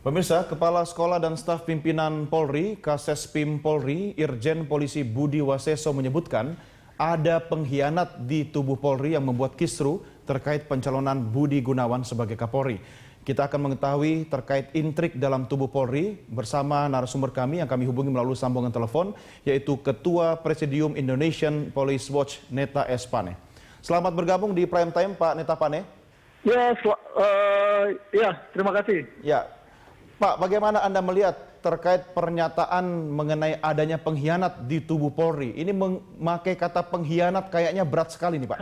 Pemirsa, Kepala Sekolah dan Staf Pimpinan Polri, Kasespim Polri, Irjen Polisi Budi Waseso menyebutkan ada pengkhianat di tubuh Polri yang membuat kisru terkait pencalonan Budi Gunawan sebagai Kapolri. Kita akan mengetahui terkait intrik dalam tubuh Polri bersama narasumber kami yang kami hubungi melalui sambungan telepon, yaitu Ketua Presidium Indonesian Police Watch, Neta S. Pane. Selamat bergabung di Prime Time, Pak Neta Pane. Ya, terima kasih. Ya, Pak, bagaimana Anda melihat terkait pernyataan mengenai adanya pengkhianat di tubuh Polri? Ini memakai kata pengkhianat kayaknya berat sekali nih, Pak.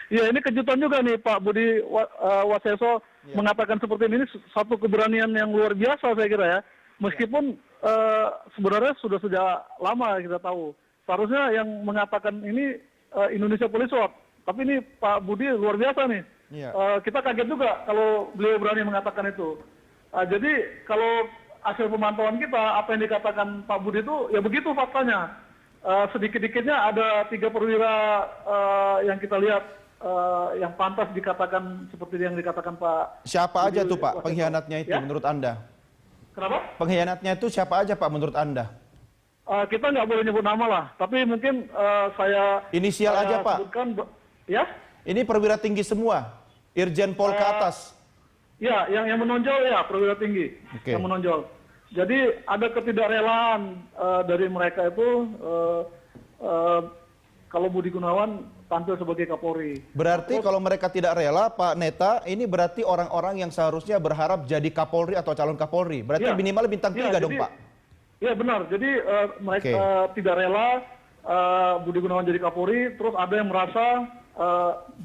Ya, ini kejutan juga nih Pak Budi Waseso mengatakan seperti ini, satu keberanian yang luar biasa saya kira ya. Meskipun sebenarnya sudah sejak lama kita tahu. Seharusnya yang mengatakan ini Indonesia Police Watch. Tapi ini Pak Budi luar biasa nih. Kita kaget juga kalau beliau berani mengatakan itu. Jadi kalau hasil pemantauan kita, apa yang dikatakan Pak Budi itu ya begitu faktanya. Sedikit-dikitnya ada 3 perwira yang kita lihat yang pantas dikatakan seperti yang dikatakan Pak. Siapa Budi aja tuh Pak pengkhianatnya itu menurut Anda? Kenapa? Pengkhianatnya itu siapa aja Pak menurut Anda? Kita nggak boleh nyebut nama lah, tapi mungkin saya inisial aja Pak. Sebutkan, ya? Ini perwira tinggi semua, Irjen Pol ke atas. Ya, yang menonjol ya perwira tinggi, yang menonjol. Jadi ada ketidakrelaan dari mereka itu kalau Budi Gunawan tampil sebagai Kapolri. Berarti kalau mereka tidak rela, Pak Neta, ini berarti orang-orang yang seharusnya berharap jadi Kapolri atau calon Kapolri. Berarti minimal bintang 3 dong, Pak. Iya benar. Jadi mereka tidak rela Budi Gunawan jadi Kapolri, terus ada yang merasa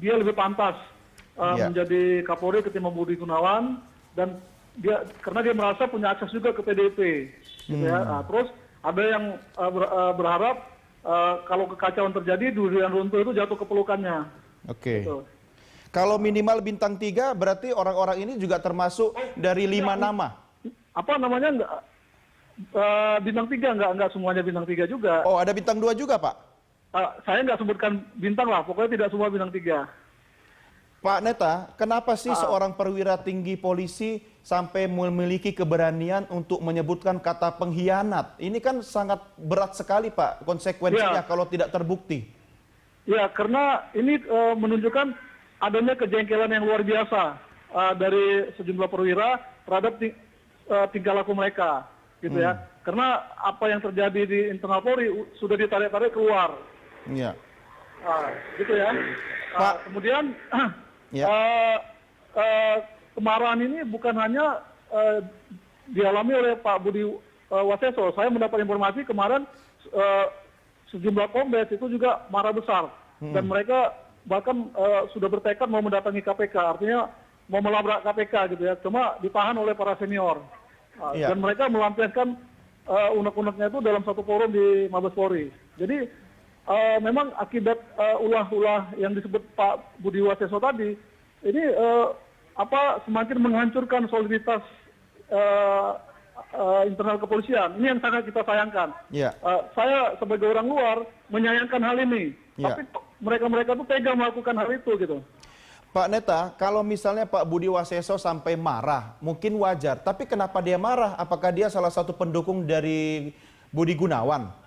dia lebih pantas menjadi Kapolri ketimbang Budi Gunawan, dan karena dia merasa punya akses juga ke PDIP, gitu ya. Nah, terus ada yang berharap kalau kekacauan terjadi, durian runtuh itu jatuh ke pelukannya. Gitu. Kalau minimal bintang 3 berarti orang-orang ini juga termasuk dari 5 nama. Apa namanya? Bintang 3 enggak semuanya bintang 3 juga. Oh, ada bintang 2 juga, Pak? Saya nggak sebutkan bintang lah, pokoknya tidak semua bintang 3. Pak Neta, kenapa sih seorang perwira tinggi polisi sampai memiliki keberanian untuk menyebutkan kata pengkhianat? Ini kan sangat berat sekali Pak konsekuensinya kalau tidak terbukti. Ya, karena ini menunjukkan adanya kejengkelan yang luar biasa dari sejumlah perwira terhadap tingkah laku mereka, gitu ya. Karena apa yang terjadi di internal Polri sudah ditarik-tarik keluar. Iya. Gitu ya. Pak, kemudian kemarahan ini bukan hanya dialami oleh Pak Budi Waseso. Saya mendapat informasi kemarin sejumlah kombes itu juga marah besar. Dan mereka bahkan sudah bertekad mau mendatangi KPK. Artinya mau melabrak KPK gitu ya. Cuma ditahan oleh para senior. Dan mereka melampiaskan unek-uneknya itu dalam satu forum di Mabes Polri. Jadi memang akibat ulah-ulah yang disebut Pak Budi Waseso tadi, ini semakin menghancurkan soliditas internal kepolisian. Ini yang sangat kita sayangkan. Saya sebagai orang luar menyayangkan hal ini, tapi mereka-mereka tuh tega melakukan hal itu gitu. Pak Neta, kalau misalnya Pak Budi Waseso sampai marah, mungkin wajar. Tapi kenapa dia marah? Apakah dia salah satu pendukung dari Budi Gunawan?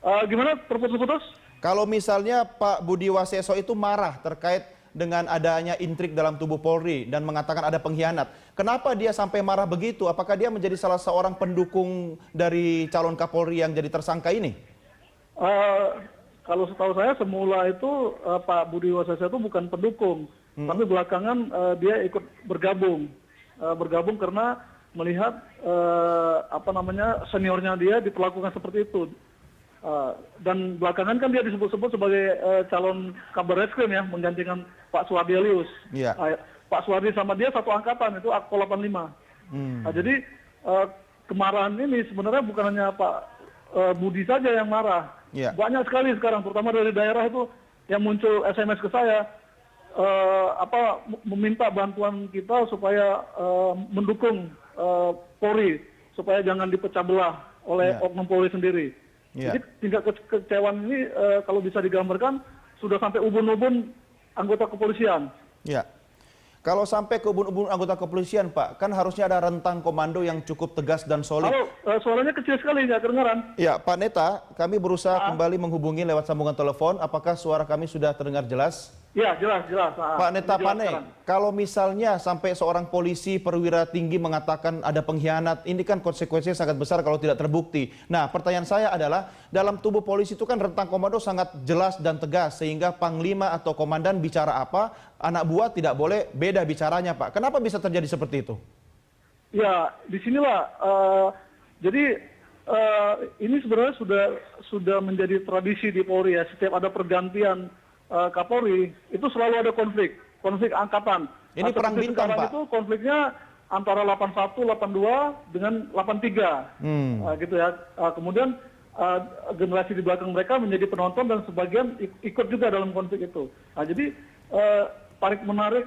Gimana? Terputus-putus? Kalau misalnya Pak Budi Waseso itu marah terkait dengan adanya intrik dalam tubuh Polri dan mengatakan ada pengkhianat, kenapa dia sampai marah begitu? Apakah dia menjadi salah seorang pendukung dari calon Kapolri yang jadi tersangka ini? Kalau setahu saya semula itu Pak Budi Waseso itu bukan pendukung, tapi belakangan dia ikut bergabung karena melihat seniornya dia diperlakukan seperti itu. Dan belakangan kan dia disebut-sebut sebagai calon Kabar Reskrim ya, menggantikan Pak Suwardi Alyus. Pak Suwardi sama dia satu angkatan, itu Akpol 85. Jadi kemarahan ini sebenarnya bukan hanya Pak Budi saja yang marah. Banyak sekali sekarang, terutama dari daerah itu yang muncul SMS ke saya, meminta bantuan kita supaya mendukung Polri, supaya jangan dipecah belah oleh oknum Polri sendiri. Jadi tingkat kekecewaan ini kalau bisa digambarkan sudah sampai ubun-ubun anggota kepolisian. Kalau sampai ke ubun-ubun anggota kepolisian, Pak, kan harusnya ada rentang komando yang cukup tegas dan solid. Halo, suaranya kecil sekali, nggak kedengaran. Ya, Pak Neta, kami berusaha kembali menghubungi lewat sambungan telepon. Apakah suara kami sudah terdengar jelas? Ya, jelas. Pak Neta Jelas Pane, sekarang. kalau misalnya sampai seorang polisi perwira tinggi mengatakan ada pengkhianat, ini kan konsekuensinya sangat besar kalau tidak terbukti. Nah, pertanyaan saya adalah, dalam tubuh polisi itu kan rentang komando sangat jelas dan tegas, sehingga panglima atau komandan bicara apa, anak buah tidak boleh beda bicaranya, Pak. Kenapa bisa terjadi seperti itu? Ya, disinilah. Jadi ini sebenarnya sudah menjadi tradisi di Polri ya. Setiap ada pergantian Kapolri, itu selalu ada konflik angkatan. Ini perang Seperti bintang, sekarang Pak. Itu konfliknya antara 81, 82 dengan 83, gitu ya. Kemudian generasi di belakang mereka menjadi penonton dan sebagian ikut juga dalam konflik itu. Nah, jadi tarik menarik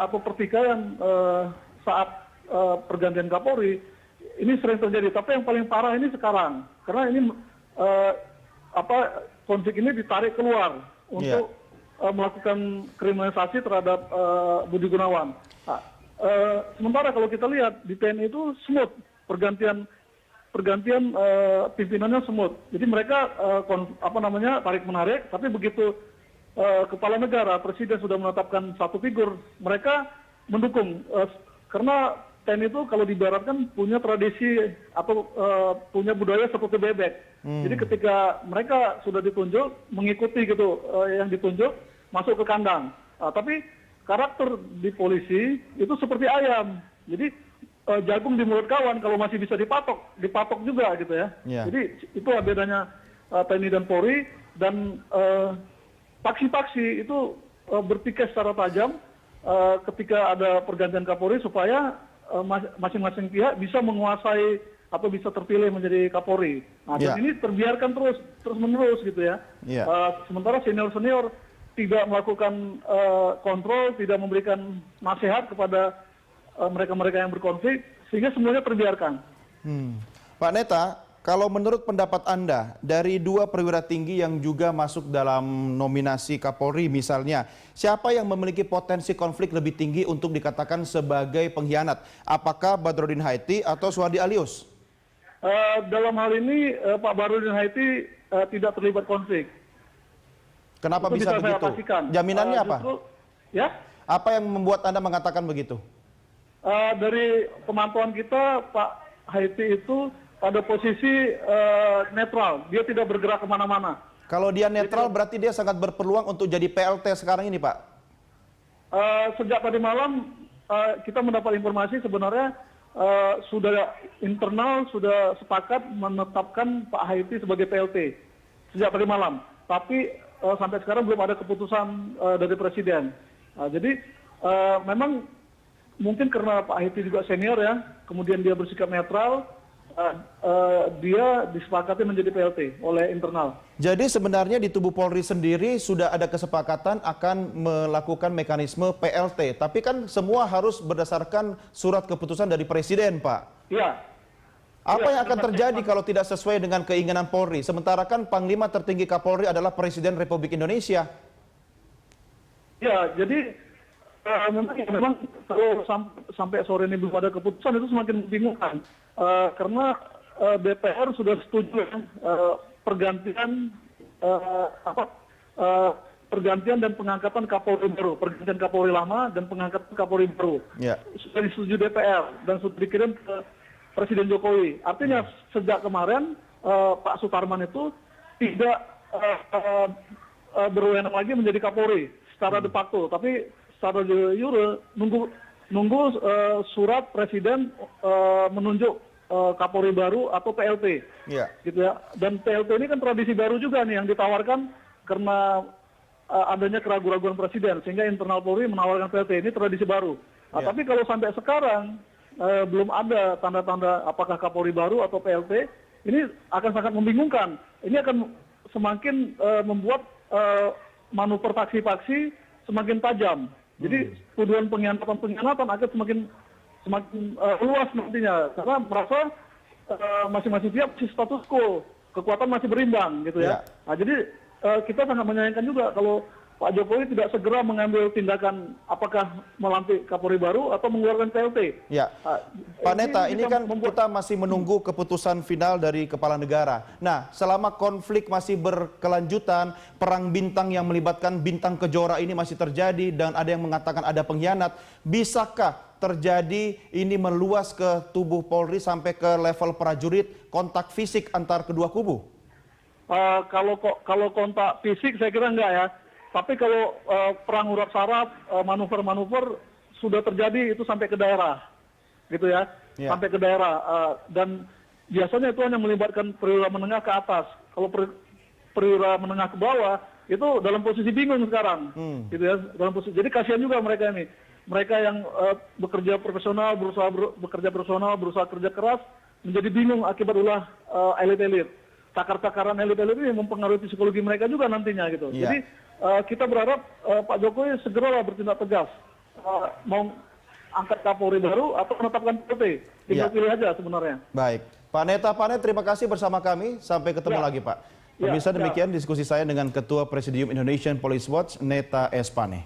atau pertikaian saat pergantian Kapolri ini sering terjadi. Tapi yang paling parah ini sekarang, karena ini konflik ini ditarik keluar untuk melakukan kriminalisasi terhadap Budi Gunawan. Nah, sementara kalau kita lihat di TNI itu smooth pergantian pimpinannya smooth. Jadi mereka tarik menarik, tapi begitu kepala negara presiden sudah menetapkan satu figur, mereka mendukung karena TNI itu kalau diibaratkan punya tradisi atau punya budaya seperti bebek. Jadi ketika mereka sudah ditunjuk, mengikuti gitu yang ditunjuk, masuk ke kandang. Tapi karakter di polisi itu seperti ayam. Jadi jagung di mulut kawan, kalau masih bisa dipatok juga gitu ya. Jadi itu bedanya TNI dan Polri, dan paksi-paksi itu berpikir secara tajam ketika ada pergantian Kapolri supaya masing-masing pihak bisa menguasai atau bisa terpilih menjadi Kapolri. Nah, dan ini terbiarkan terus-menerus gitu ya. Sementara senior-senior tidak melakukan kontrol, tidak memberikan nasihat kepada mereka-mereka yang berkonflik, sehingga semuanya terbiarkan. Pak Neta, kalau menurut pendapat Anda, dari dua perwira tinggi yang juga masuk dalam nominasi Kapolri misalnya, siapa yang memiliki potensi konflik lebih tinggi untuk dikatakan sebagai pengkhianat? Apakah Badrodin Haiti atau Suhadi Alius? Dalam hal ini Pak Badrodin Haiti tidak terlibat konflik. Kenapa Itu bisa saya begitu? pastikan. Jaminannya apa? Ya? Apa yang membuat Anda mengatakan begitu? Dari pemantauan kita, Pak Haiti itu pada posisi netral, dia tidak bergerak kemana-mana. Kalau dia netral berarti dia sangat berpeluang untuk jadi PLT sekarang ini, Pak? Sejak tadi malam kita mendapat informasi sebenarnya sudah internal, sudah sepakat menetapkan Pak Haiti sebagai PLT sejak tadi malam. Tapi sampai sekarang belum ada keputusan dari Presiden. Jadi memang mungkin karena Pak Haiti juga senior ya, kemudian dia bersikap netral, dia disepakati menjadi PLT oleh internal. Jadi sebenarnya di tubuh Polri sendiri sudah ada kesepakatan akan melakukan mekanisme PLT. Tapi kan semua harus berdasarkan surat keputusan dari Presiden, Pak. Iya. Apa yang akan terjadi kalau tidak sesuai dengan keinginan Polri? Sementara kan Panglima tertinggi Kapolri adalah Presiden Republik Indonesia. Ya, jadi memang kalau sampai sore ini belum ada keputusan, itu semakin membingungkan. Karena DPR sudah setuju pergantian dan pengangkatan Kapolri baru, pergantian Kapolri lama dan pengangkatan Kapolri baru. Sudah disetujui DPR dan sudah dikirim ke Presiden Jokowi. Artinya sejak kemarin Pak Sutarman itu tidak berwenang lagi menjadi Kapolri secara de facto, tapi secara de jure nunggu surat Presiden menunjuk Kapolri baru atau PLT, gitu ya. Dan PLT ini kan tradisi baru juga nih yang ditawarkan karena adanya keraguan-keraguan Presiden, sehingga internal Polri menawarkan PLT. Ini tradisi baru. Nah, tapi kalau sampai sekarang belum ada tanda-tanda apakah Kapolri baru atau PLT, ini akan sangat membingungkan. Ini akan semakin membuat manuver faksi-faksi semakin tajam. Jadi tuduhan pengkhianatan akan semakin luas nantinya, karena merasa masing-masing pihak masih status quo, kekuatan masih berimbang gitu ya. Nah, jadi kita sangat menyayangkan juga kalau Pak Jokowi tidak segera mengambil tindakan apakah melantik Kapolri baru atau mengeluarkan PLT. Ya, Pak Neta, ini kan kita masih menunggu keputusan final dari kepala negara. Nah, selama konflik masih berkelanjutan, perang bintang yang melibatkan bintang kejora ini masih terjadi dan ada yang mengatakan ada pengkhianat, bisakah terjadi ini meluas ke tubuh Polri sampai ke level prajurit, kontak fisik antar kedua kubu? Kalau kontak fisik saya kira enggak ya. Tapi kalau perang urat saraf, manuver-manuver sudah terjadi itu sampai ke daerah, gitu ya, sampai ke daerah. Dan biasanya itu hanya melibatkan perwira menengah ke atas. Kalau perwira menengah ke bawah itu dalam posisi bingung sekarang, gitu ya. Dalam posisi. Jadi kasihan juga mereka ini, mereka yang bekerja profesional, bekerja kerja keras, menjadi bingung akibat ulah elit-elit. Takar-takaran elit-elit ini mempengaruhi psikologi mereka juga nantinya gitu. Jadi kita berharap Pak Jokowi segeralah bertindak tegas, mau angkat Kapolri baru atau menetapkan PLT, tinggal pilih aja sebenarnya. Baik, Pak Neta, terima kasih bersama kami, sampai ketemu lagi Pak. Pemirsa, demikian diskusi saya dengan Ketua Presidium Indonesian Police Watch, Neta S. Pane.